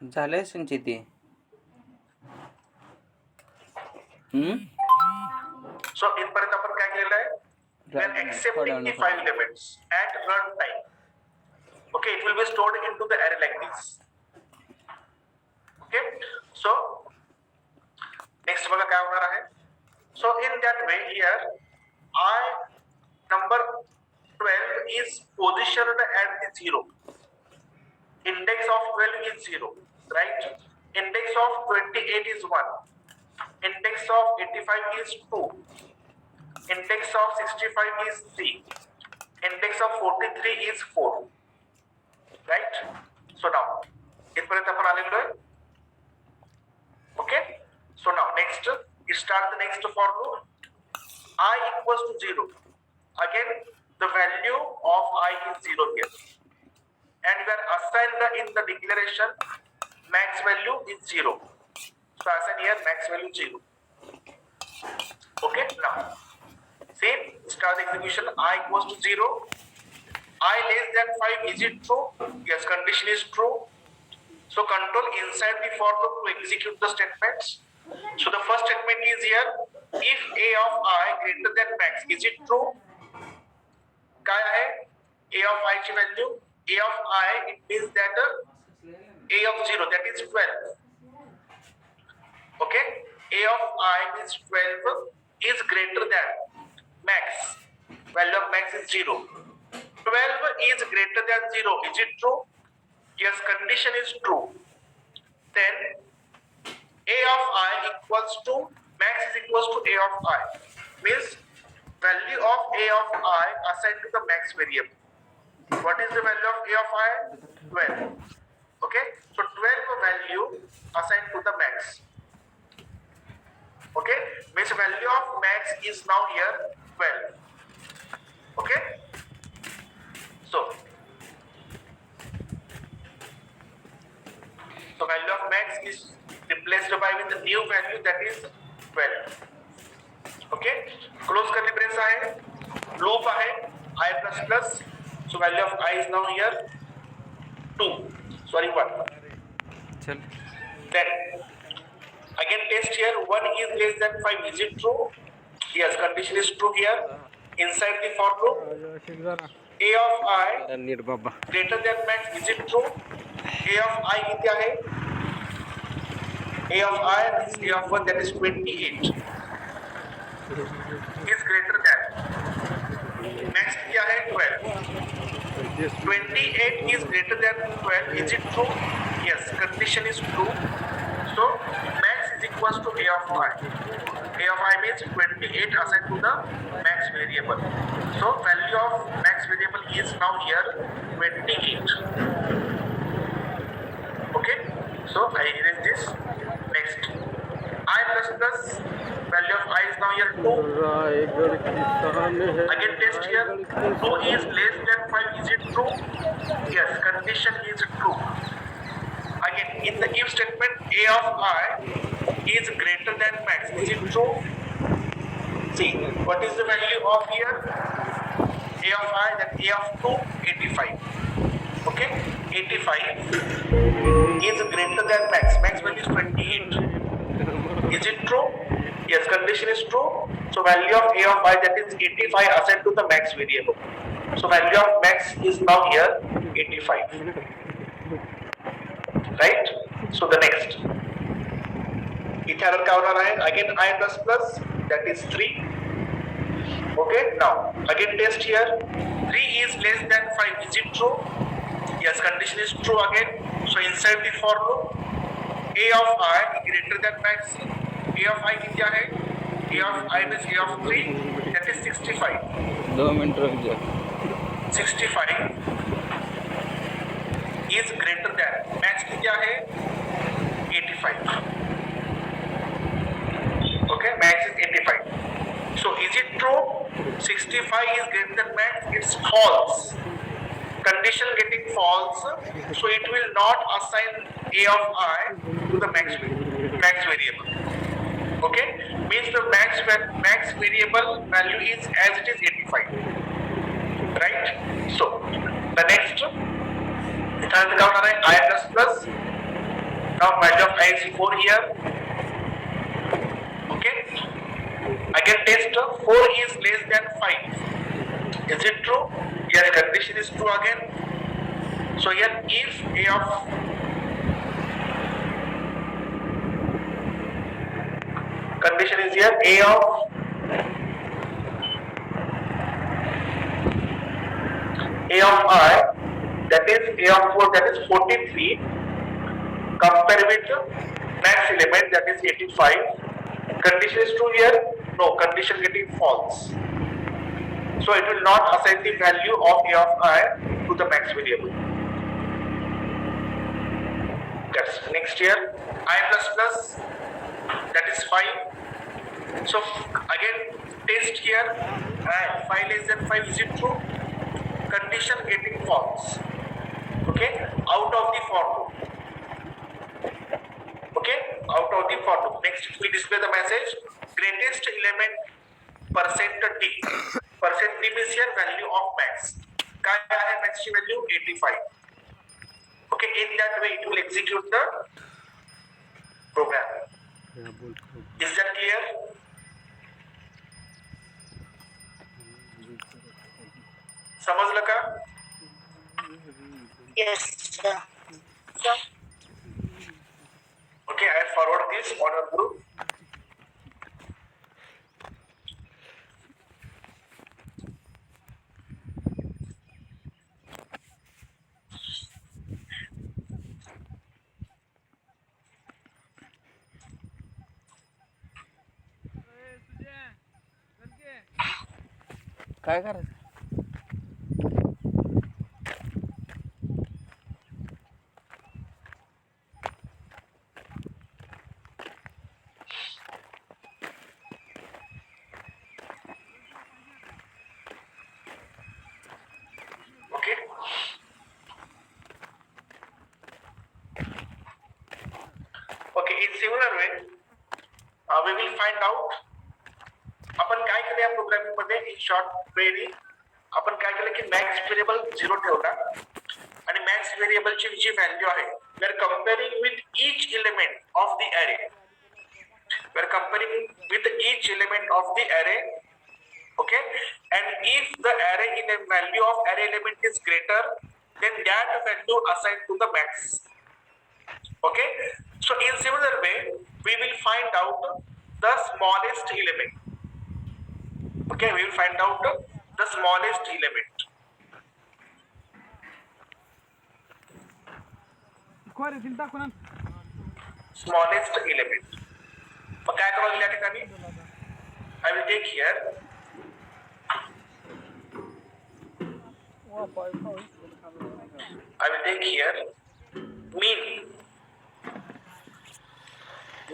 झालंय संचिती. सो इथपर्यंत आपण काय केलेलं आहे? When accepting the file elements at runtime, okay, it will be stored into the array like this. Okay, so next बघा काय होणार आहे. So in that way here, I number 12 is positioned at the 0. Index of 12 is 0, right? Index of 28 is 1. Index of 85 is 2. Index of 65 is 3. Index of 43 is 4. Right? So now, इथपर्यंत आपण आलेलो आहे. Okay? So now next, start the next for loop. I equals to 0. Again, the value of I is 0 here. And we are assigned in the declaration max value is 0. So assign here max value 0. Okay, now same start execution. I equals to 0. I less than 5, is it true? Yes, condition is true. So control inside the for loop to execute the statements. So the first statement is here. If a of I greater than max, is it true? काय आहे? A of I ची value. A of I, it means that A of 0, that is 12. Okay? A of I means 12 is greater than max. Value of max is 0. 12 is greater than 0. Is it true? Yes, condition is true. Then A of I equals to max is equals to A of I. Means value of A of I assigned to the max variable. What is the value of A of I? 12. Okay, so 12 value assigned to the max. Okay, means value of max is now here 12. Okay, so value of max is replaced by with the new value that is 12. Okay, close curly brace आहे, loop आहे, I plus plus. So value of I is now here 2. Sorry, 1. Then again test here. 1 is less than 5. Is it true? Yes, condition is true here. Inside the for loop, A of I greater than max. Is it true? A of I किती आहे? A of I is A of 1, that is 28. Is greater than max किती आहे? 12. 28 is greater than 12. Is it true? Yes, condition is true. So max is equals to A of I. A of I means 28 assigned to the max variable. So value of max variable is now here 28. Okay, so I erase this. Next, I plus plus, value of I is now here 2. Again test here. 2 is less than 5. Is it true? Yes, condition is true. Again, in the if statement, A of I is greater than max. Is it true? See, what is the value of here? A of I, that A of 2, 85. Okay, 85 is greater than max. Max value is 28. Is it true? Yes, condition is true. So value of A of I, that is 85, assigned to the max variable. So value of max is now here 85. Right? So the next. इथे error काय होणार आहे? Again I plus plus, that is 3. Okay, now again test here. 3 is less than 5. Is it true? Yes, condition is true again. So inside the for loop, A of I greater than max. A of I किती आहे? A of I means A of 3, that is 65. 2 minute रुक जा. 65 is greater than max किती आहे? 85. Okay, max is 85. So is it true? 65 is greater than max. It's false. Condition getting false, so it will not assign A of I to the max variable. Okay, means the max variable value is as it is 85. Right? So the next, I plus plus, Now value of I is 4 here. Okay. Again test 4 is less than 5. Is it true? Here condition is true again. So here if A of condition is here A of I, that is A of 4, that is 43, compare with the max element, that is 85. Condition is true here? No, condition getting false. So it will not assign the value of A of I to the max variable. That's next here. I plus plus, that is 5. So again test here, 5 less than 5, is it true? Condition getting false. Okay, out of the for loop. Okay, out of the for loop. Next we display the message greatest element percent d. Percent d means here value of max. काय आहे max ची value 85. Okay, in that way it will execute the program. Is that clear? समजलं का? Yes, sir. Okay, I forward this on your group. काय करायचं? Okay. Okay, in similar way, we will find out. आपण काय केलं या programming मध्ये in short very आपण काय केलं की मॅक्स व्हेरिएबल 0 ठेवला आणि मॅक्स व्हेरिएबल ची जी व्हॅल्यू आहे we are comparing with each element of the array we are comparing with each element of the array okay, and if the array in a value of array element is greater then that value assigned to the max. Okay, so in similar way we will find out the smallest element. Okay, we will find out the smallest element. Smallest element. मग काय करावं या ठिकाणी? I will take here mean.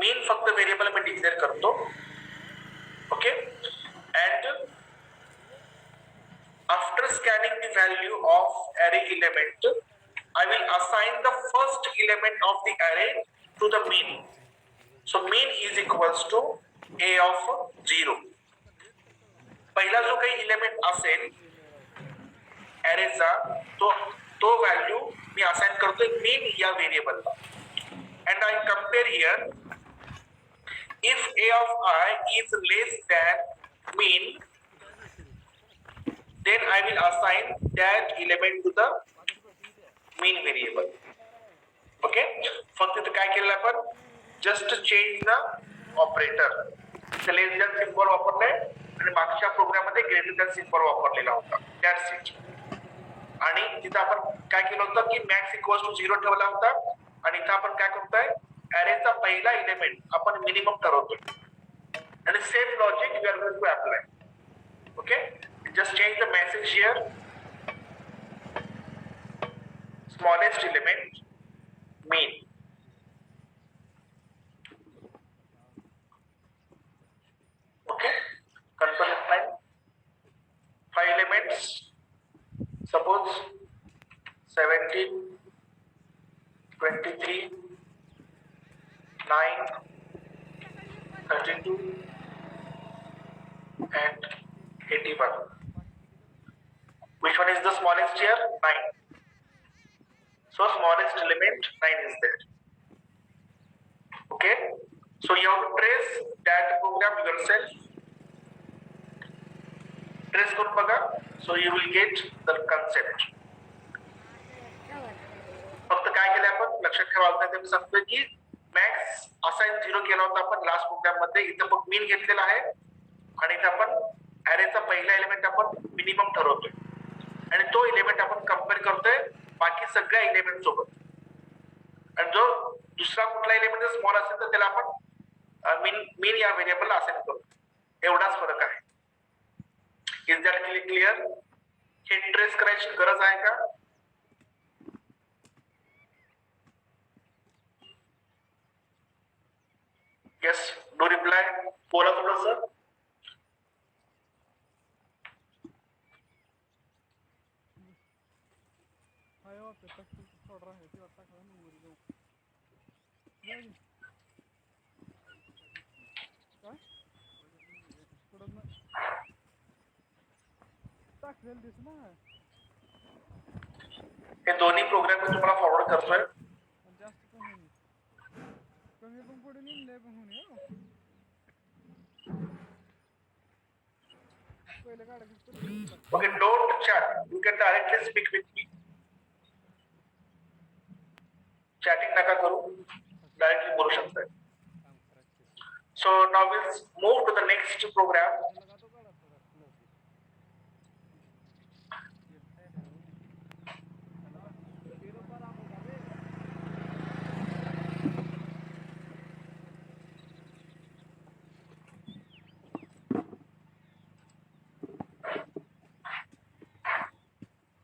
Mean फक्त variable मी declare करतो. Okay, and after scanning the value of array element I will assign the first element of the array to the mean. So mean is equals to a of 0. पहिला जो काही element असेल arrayचा तो value मी assign करतोय mean या व्हेरिएबलला. And I compare here if a of I is less than mean then I will assign that element to the mean variable. Okay, फक्त इथे काय केलं आपण just change the operator. इथे less than symbol वापरलाय आणि मागच्या प्रोग्राम मध्ये greater than symbol वापरलेला होता. That's it. आणि तिथे आपण काय केलं होतं की max equals to 0 ठेवला होता आणि इथे आपण काय करतोय arrayचा पहिला एलिमेंट आपण मिनिमम ठरवतोय आणि same logic we are going to apply. Okay, just change the message here. Smallest element mean. Okay, control line 5 elements, suppose 17, 23, 9, 32 and 81. Which one is the smallest here? 9. So smallest element 9 is there. So you have to trace that program yourself. Trace करून बघा. So you will get the concept. फक्त काय केलं आपण लक्षात ठेवायला ते मी सांगतोय की मॅक्स असाइन 0 केला होता आपण लास्ट प्रोग्राम मध्ये. इथं पण मीन घेतलेला आहे आणि इथं आपण अरेचा पहिला एलिमेंट आपण मिनिमम ठरवतोय आणि तो एलिमेंट आपण कंपेअर करतोय बाकी सगळ्या एलिमेंट सोबत. आणि जो दुसरा कुठला एलिमेंट स्मॉल असेल तर त्याला आपण मीन या व्हेरिएबलला असाइन करतो. एवढाच फरक आहे. Is that clear? हे ट्रेस करायची गरज आहे का? Yes, do reply. बोला थोडंसं. हे दोन्ही प्रोग्राम मी तुम्हाला फॉरवर्ड करतोय. Okay, don't chat. You can directly speak with me. Chatting नका करू. Directly बोलू शकताय. So now we'll move to the next program.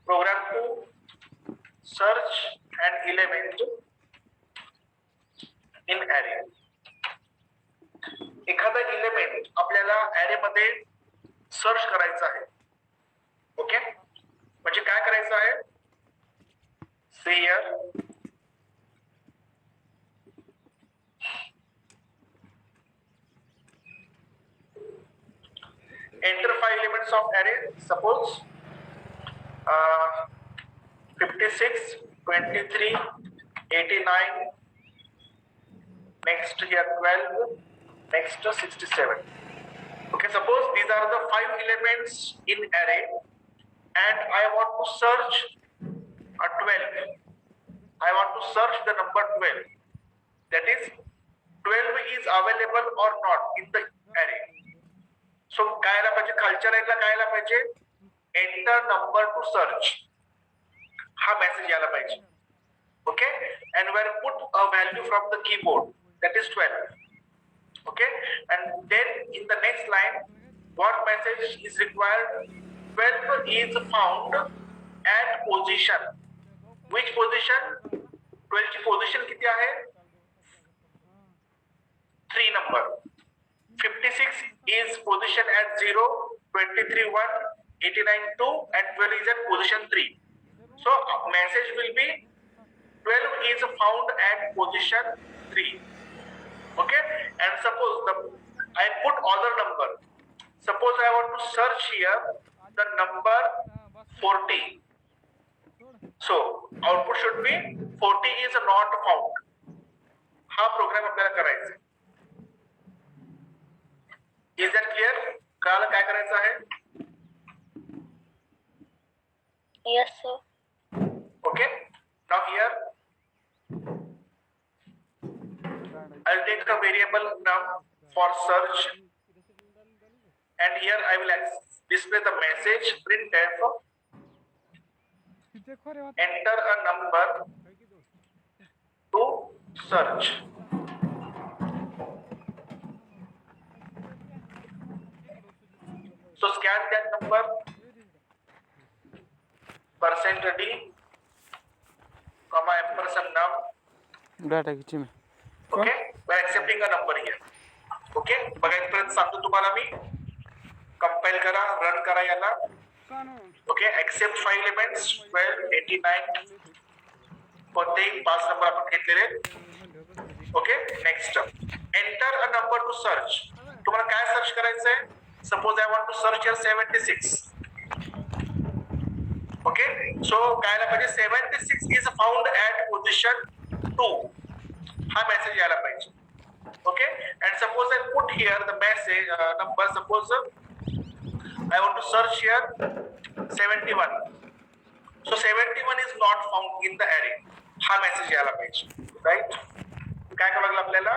Program to search an element in array. एखादा एलिमेंट आपल्याला array मध्ये सर्च करायचा आहे. ओके, म्हणजे काय करायचं आहे? See here. Enter 5 elements of array. Suppose 56, 23, 89, next here 12, next 67. Okay, suppose these are the 5 elements in array and I want to search a 12. I want to search the number 12. That is 12 is available or not in the array. So काय आला पाहिजे? खालच्या लाईनला काय आला पाहिजे? Enter number to search. हा message यायला पाहिजे. Okay, and we'll put a value from the keyboard, that is 12. Okay, and then in the next line what message is required? 12 is found at position. Which position? 12 ची position किती आहे? 3 number. 56 is position at 0, 23 1, 89 2 and 12 is at position 3. So message will be 12 is found at position 3. Okay, and suppose I put other number. Suppose I want to search here the number 40. So output should be 40 is not found. हा programme आपल्याला करायचा आहे. Is that clear? कळालं काय करायचं आहे? Yes, sir. Okay, now here I'll take a variable num for search and here I will display the message printf enter a number to search. So scan that number, %d, comma ampersand num. Data किती मी Okay, we're accepting a number here. Okay, बघा इथपर्यंत सांगतो तुम्हाला मी. Compile करा, run करा याला. Okay, accept 5 elements 12, 89 कोणतेही 5 number आपण घेतलेले. Okay, next enter a number to search. तुम्हाला काय सर्च करायचं आहे? Suppose I want to search here 76. Okay, so काय आला पाहिजे? 76 is found at position 2. हा मेसेज यायला पाहिजे. Okay, and suppose I put here the message number. Suppose I want to search here 71. So 71 is not found in the array. हा message यायला पाहिजे, right? काय करावं लागलं आपल्याला?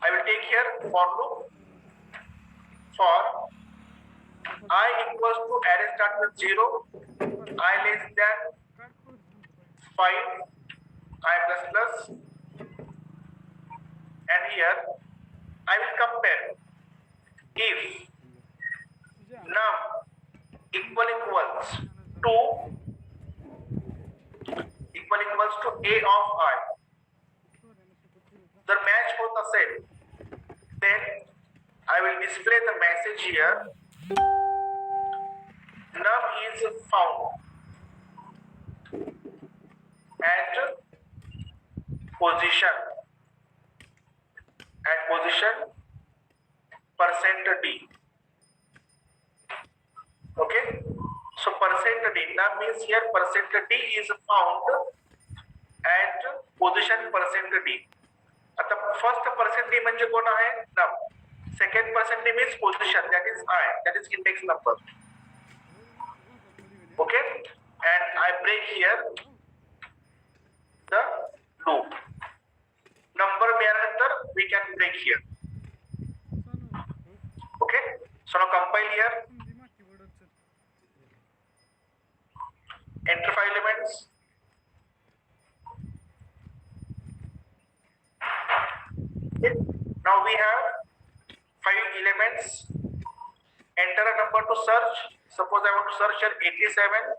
I will take here for loop for I equals to array start with 0, I less than 5, I plus plus, and here I will compare if num equals to a of I. जर match होत असेल, then I will display the message here. Num is found at position %d. Okay, so %d, num means here %d is found at position %d. आता first % म्हणजे कोण आहे? num. Second % means position, that is I, that is index number. Okay, and I break here the loop. Number मिळाल्यानंतर we can break here. Okay, so now compile here. Enter 5 elements. Okay. Now we have 5 elements. Enter a number to search. Suppose I want to search here 87.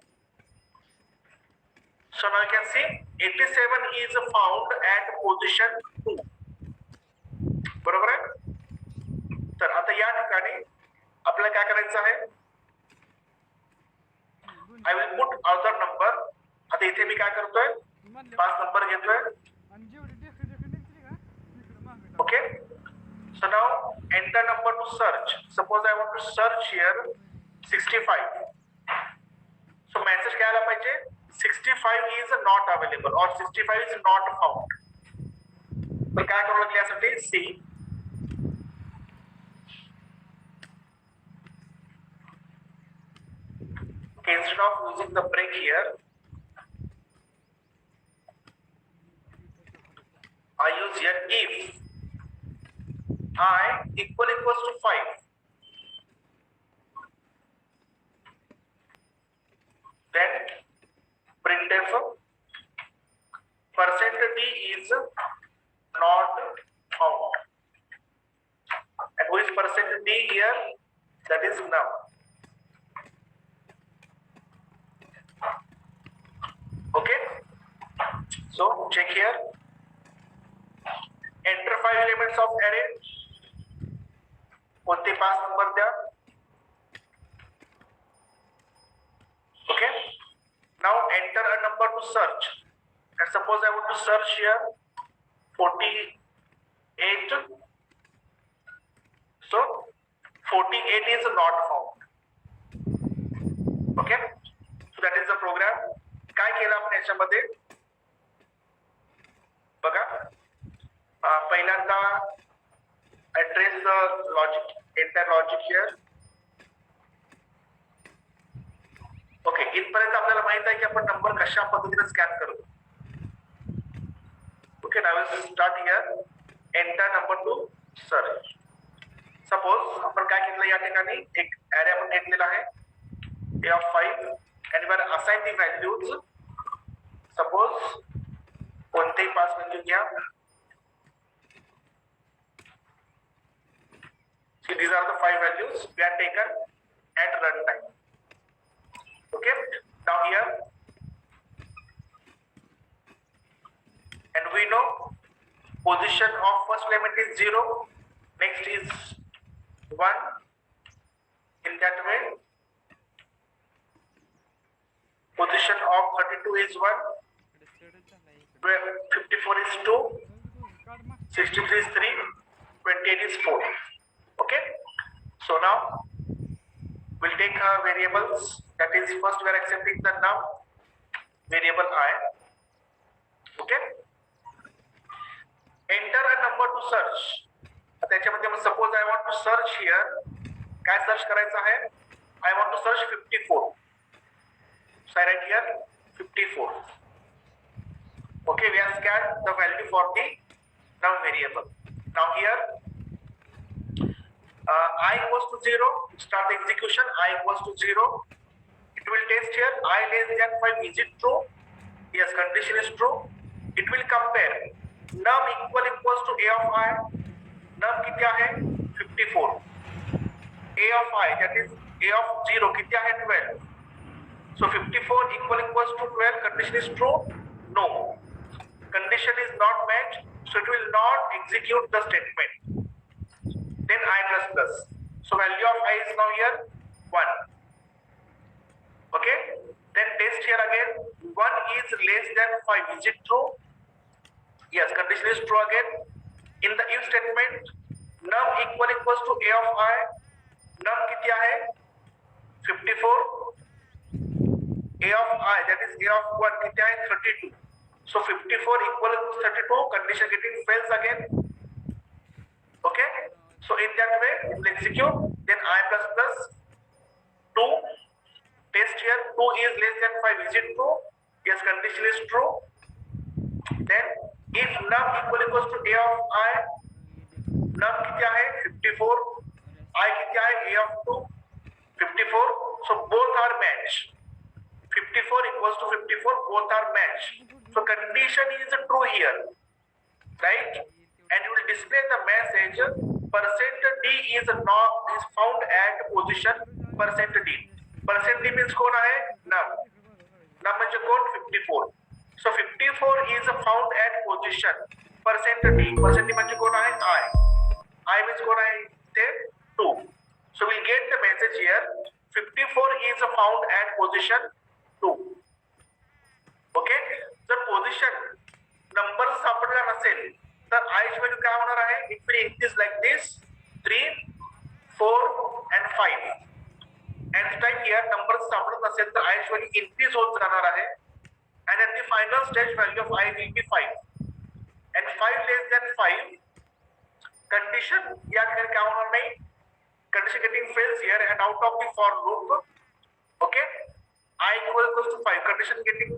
So now you can see 87 is found at position 2. बरोबर आहे? तर आता या ठिकाणी आपल्याला काय करायचं आहे? I will put other number. आता इथे मी काय करतोय? 5 नंबर घेतोय. Okay, so now enter number to search. Suppose I want to search here 65. So message काय आला पाहिजे? 65 is not available or 65 is not found. तर काय करावं लागेल यासाठी? C. Okay, instead of using the break here, I use here if I equals to 5. Then printf %d is not found. And who is %d here? That is num. Okay, so check here. Enter 5 elements of array. कोणते 5 number द्या. Okay, now enter a number to search, and suppose I want to search here 48. So 48 is not found. Okay, so that is the program. काय केलं आपण याच्यामध्ये बघा. पहिल्यांदा address the logic, enter logic here. Okay, इथपर्यंत आपल्याला माहित आहे की आपण नंबर कशा पद्धतीने स्कॅन करतो. Okay, now we'll start here. Enter number to search. Suppose आपण काय घेतलं या ठिकाणी एक array आपण घेतलेला आहे a of 5 and we are assign the values. Suppose कोणतेही 5 व्हॅल्यू घ्या. So these are the 5 values we are taken at runtime. Okay, now here, and we know position of first element is 0, next is 1. In that way, position of 32 is 1, 54 is 2, 63 is 3, 28 is 4. Okay, so now we'll take variables. That is, first we are accepting the num variable I. Okay, enter a number to search. त्याच्यामध्ये मग suppose I want to search here. काय search करायचं आहे? I want to search 54. So I write here 54. Okay, we have scanned the value for the num variable. Now here I equals to 0. Start the execution. I equals to 0. It will test here. I less than 5. Is it true? Yes, condition is true. It will compare num equals to a of I. Num कितना है? 54. A of I, that is a of 0 कितना है? 12. So 54 equals to 12. Condition is true? No. Condition is not met, so it will not execute the statement. Then I plus plus. So value of I is now here 1. Okay. Then test here again. 1 is less than 5. Is it true? Yes. Condition is true again. In the if statement, num equals to a of I. Num कितना है? 54. A of I, that is a of 1, कितना है? 32. So 54 equal to 32. Condition getting fails again. Okay. So in that way, it will execute. Then I plus plus 2. Test here. 2 is less than 5. Is it true? Yes, condition is true. Then if num equals to a of I, num कितना है? 54. I कितना है? A of 2. 54. So both are matched. 54 equals to 54, both are matched. So condition is true here, right? And you will display the message %d is found at position %d. %d means कौन है? Num. Num म्हणजे कोण? 54. So 54 is found at position %d. %d म्हणजे कोण आहे? I. I means कोण आहे? ते 2. So we'll get the message here. 54 is found at position 2. Okay. जर पोझिशन नंबर सापडला नसेल तर I ची व्हॅल्यू काय होणार आहे? It will increase like this 3, 4 and 5. At time here number सापडत नसेल तर I ची व्हॅल्यू इंक्रीज होत जाणार आहे. and at the final stage value of I will be 5. and 5 less than 5 condition या ठिकाणी काय होणार नाही? Condition getting fails here and out of the for loop. Okay. I equals to 5. Condition getting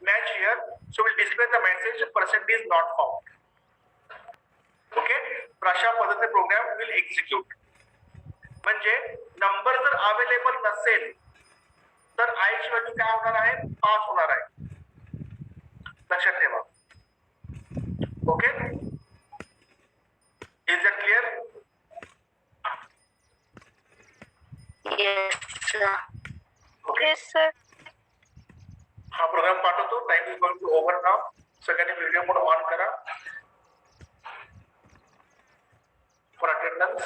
match here. So we'll display the message % is not found. Okay. अशा पद्धतीने programme will execute. म्हणजे number जर available नसेल तर I ची value काय होणार आहे? 5 होणार आहे. लक्षात ठेवा. Okay. Is that clear? Yes, sir. Okay. Yes, sir. हा प्रोग्राम पाठवतो. Time is going to over now. सगळ्यांनी व्हिडिओ मोड ऑन करा फॉर अटेंडन्स.